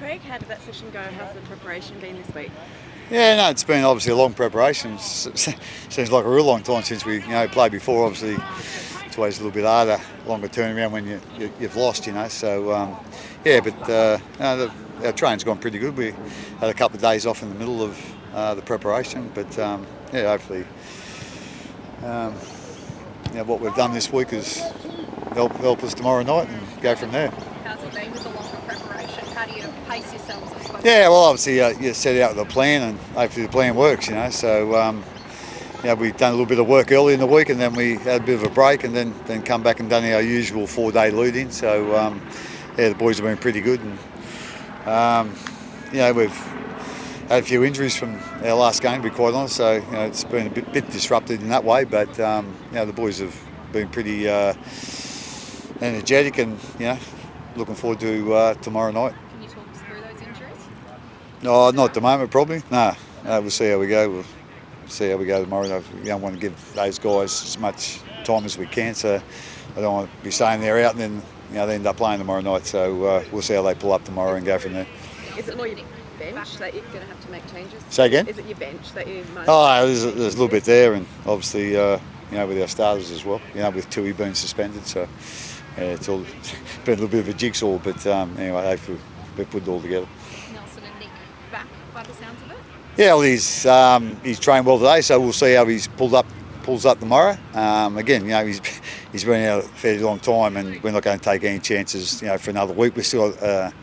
Craig, how did that session go? How's the preparation been this week? Yeah, no, it's been obviously a long preparation. Seems like a real long time since we played before. Obviously, it's always a little bit harder, longer turnaround when you've lost, So our training's gone pretty good. We had a couple of days off in the middle of the preparation, but hopefully, what we've done this week is help us tomorrow night and go from there. How's it been with the longer preparation? How do you pace yourselves, I suppose? Yeah, well, obviously you set out with a plan, and hopefully the plan works. So we've done a little bit of work early in the week, and then we had a bit of a break, and then come back and done our usual 4-day lead-in. So the boys have been pretty good, and we've had a few injuries from our last game, to be quite honest. So it's been a bit disrupted in that way, but the boys have been pretty energetic, and looking forward to tomorrow night. Can you talk us through those injuries? No, not at the moment, probably. No, we'll see how we go. We'll see how we go tomorrow. We don't want to give those guys as much time as we can, so I don't want to be saying they're out and then they end up playing tomorrow night. So we'll see how they pull up tomorrow and go from there. Is it more your bench that you're going to have to make changes? Say again? Is it your bench that you might... Oh, there's a little bit there, and obviously with our starters as well. With Tui being suspended, so it's all been a little bit of a jigsaw. But anyway, hopefully we put it all together. Nelson and Nick back by the sounds of it? Yeah, well, he's trained well today, so we'll see how he's pulls up tomorrow. Again, he's been out a fairly long time, and we're not going to take any chances, for another week. We've still got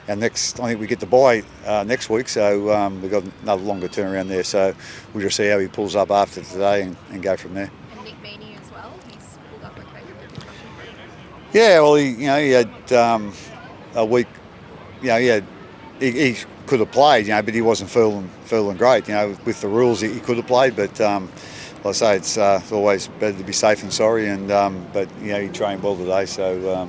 our next. I think we get to bye next week, so we've got another longer turnaround there. So we'll just see how he pulls up after today and go from there. And Nick Meaney as well. He's pulled up okay with the concussion. Yeah, well, he had a week. He could have played, but he wasn't feeling great. With the rules, he could have played, but like I say, it's always better to be safe than sorry. And but he trained well today, so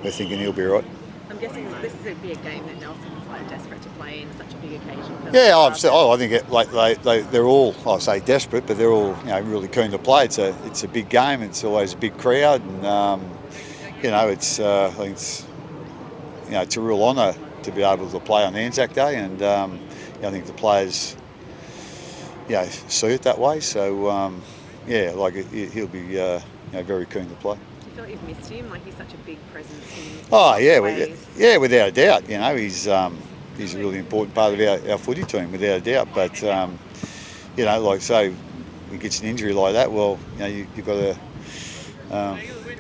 we're thinking he'll be right. I'm guessing this would be a game that Nelson's desperate to play in, such a big occasion. Yeah, I think they're all, I say desperate, but they're all really keen to play. It's a big game. It's always a big crowd, and I think it's a real honour to be able to play on ANZAC Day, and I think the players see it that way. So he'll be very keen to play. Do you feel like you've missed him? Like, he's such a big presence. Without a doubt. He's a really important part of our footy team, without a doubt. But like say, he gets an injury like that, well, you've got to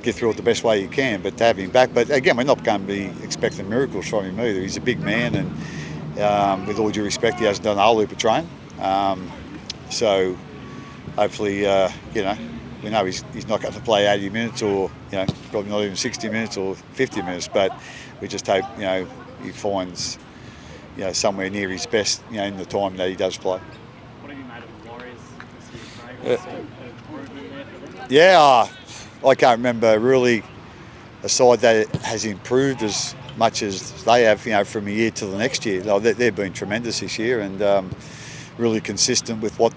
get through it the best way you can. But to have him back, but again, we're not going to be expecting miracles from him either. He's a big man, and with all due respect, he hasn't done a whole heap of training. So hopefully, we know he's not going to play 80 minutes, or probably not even 60 minutes or 50 minutes. But we just hope he finds somewhere near his best in the time that he does play. What have you made of the Warriors this year, Craig? Yeah, I can't remember really a side that has improved as much as they have, from a year to the next year. They've been tremendous this year, and really consistent with what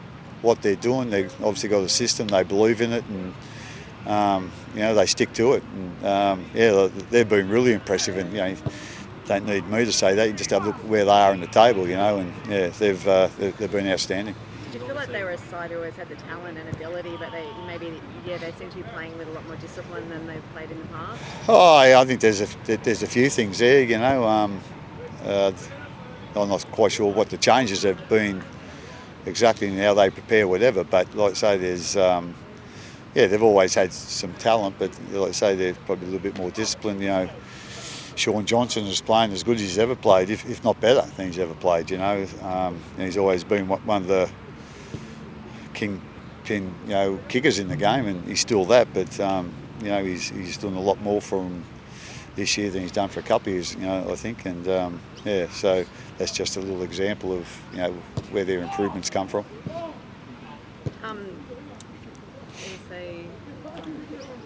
they're doing. They've obviously got a system, they believe in it, and they stick to it. And they've been really impressive, and don't need me to say that. You just have a look where they are in the table, and they've been outstanding. Do you feel like they were a side who always had the talent and ability, but they seem to be playing with a lot more discipline than they've played in the past? Oh, yeah, I think there's a few things there. I'm not quite sure what the changes have been exactly in how they prepare, whatever. But like I say, there's they've always had some talent, but like I say, they're probably a little bit more disciplined. Sean Johnson is playing as good as he's ever played, if not better than he's ever played. He's always been one of the kingpin kickers in the game, and he's still that. But he's doing a lot more for him this year than he's done for a couple of years. I think, and so that's just a little example of where their improvements come from.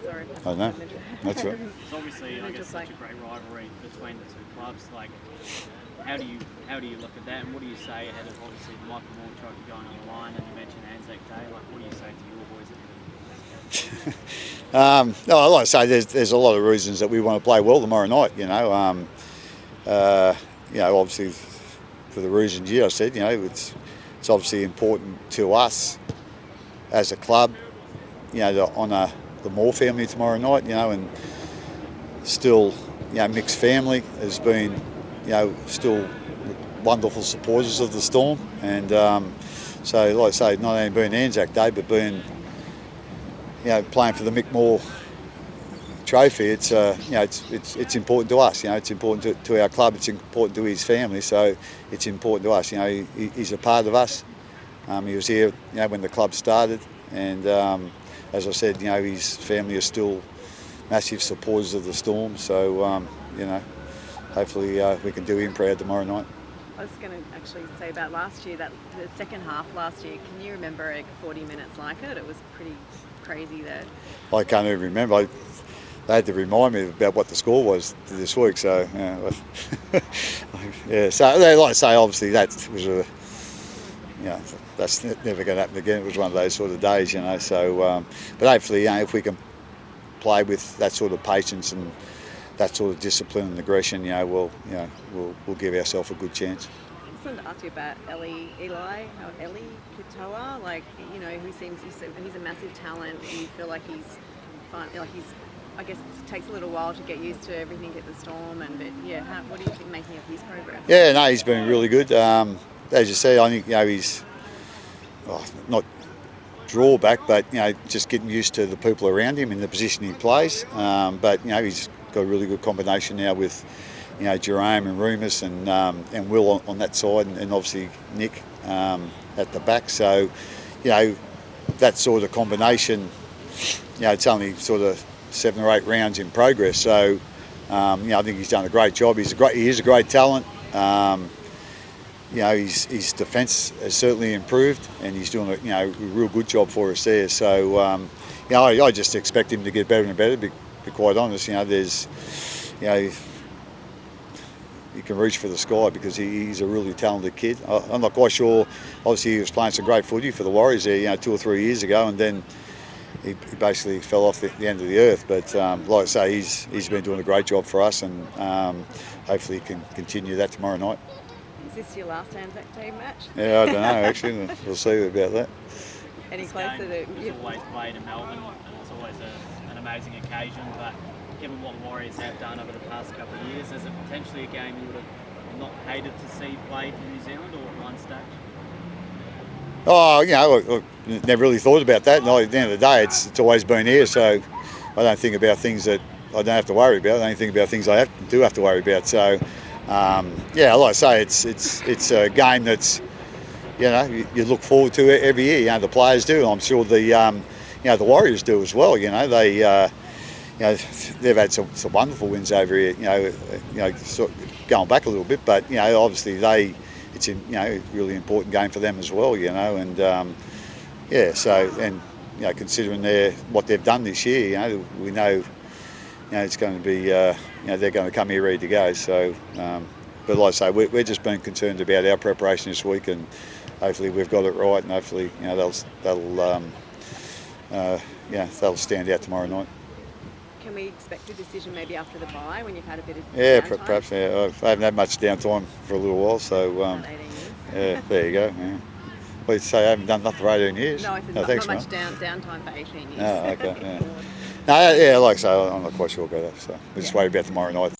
Sorry. I know. That's right. It's obviously, I guess, such a great rivalry between the two clubs. Like, how do you look at that, and what do you say ahead of obviously the Michael Moore trophy going on the line, and you mentioned ANZAC Day? Like, what do you say to your boys ahead of like I say, there's a lot of reasons that we want to play well tomorrow night. obviously for the reasons I said, it's obviously important to us as a club, to honour the Moore family tomorrow night, and still, mixed family has been, still wonderful supporters of the Storm, and so like I say, not only being ANZAC Day, but being, playing for the Mick Moore trophy, it's important to us. It's important to our club. It's important to his family. So it's important to us. He's a part of us. He was here, when the club started, and as I said, his family are still massive supporters of the Storm. So hopefully we can do him proud tomorrow night. I was going to actually say about last year, that the second half last year. Can you remember 40 minutes like it? It was pretty crazy there. I can't even remember. They had to remind me about what the score was this week. So yeah. So like I say, obviously that was that's never going to happen again. It was one of those sort of days, So, but hopefully, if we can play with that sort of patience and that sort of discipline and aggression, we'll give ourselves a good chance. I just wanted to ask you about Eli Katoa, who seems he's a massive talent. Do you feel like he's I guess it takes a little while to get used to everything at the Storm, what do you think making of his progress? Yeah, no, he's been really good. As you say, I think he's not drawback, but just getting used to the people around him in the position he plays. But he's got a really good combination now with Jerome and Rumus and Will on that side, and obviously Nick at the back. So that sort of combination. It's only sort of 7 or 8 rounds in progress. So I think he's done a great job. He is a great talent. His defence has certainly improved, and he's doing a real good job for us there. So I just expect him to get better and better. To be quite honest, there's you can reach for the sky because he's a really talented kid. I'm not quite sure. Obviously, he was playing some great footy for the Warriors there, 2 or 3 years ago, and then he basically fell off the end of the earth. But like I say, he's been doing a great job for us, and hopefully he can continue that tomorrow night. Is this your last ANZAC Day match? Yeah, I don't know, actually. We'll see about that. Any closer to... It's always played in Melbourne, and it's always an amazing occasion, but given what the Warriors have done over the past couple of years, is it potentially a game you would have not hated to see played in New Zealand or at one stage? Oh, I never really thought about that. No, at the end of the day, it's always been here, so I don't think about things that I don't have to worry about. I don't think about things I do have to worry about. So, like I say, it's a game that's you look forward to it every year. The players do. I'm sure the Warriors do as well. They they've had some wonderful wins over here. Sort of going back a little bit, but obviously it's a really important game for them as well. And considering what they've done this year, we know it's going to be they're going to come here ready to go. So, but like I say, we're just being concerned about our preparation this week, and hopefully we've got it right, and hopefully they'll stand out tomorrow night. Can we expect a decision maybe after the bye when you've had a bit of downtime? Perhaps. Yeah, I haven't had much downtime for a little while, so About 18 years. yeah, there you go. Yeah. Well, you say I haven't done nothing for 18 years. No, I said thanks, not much mate. downtime for 18 years. Oh, okay. Yeah. No, like I say, I'm not quite sure about that. So we'll just worry about tomorrow night.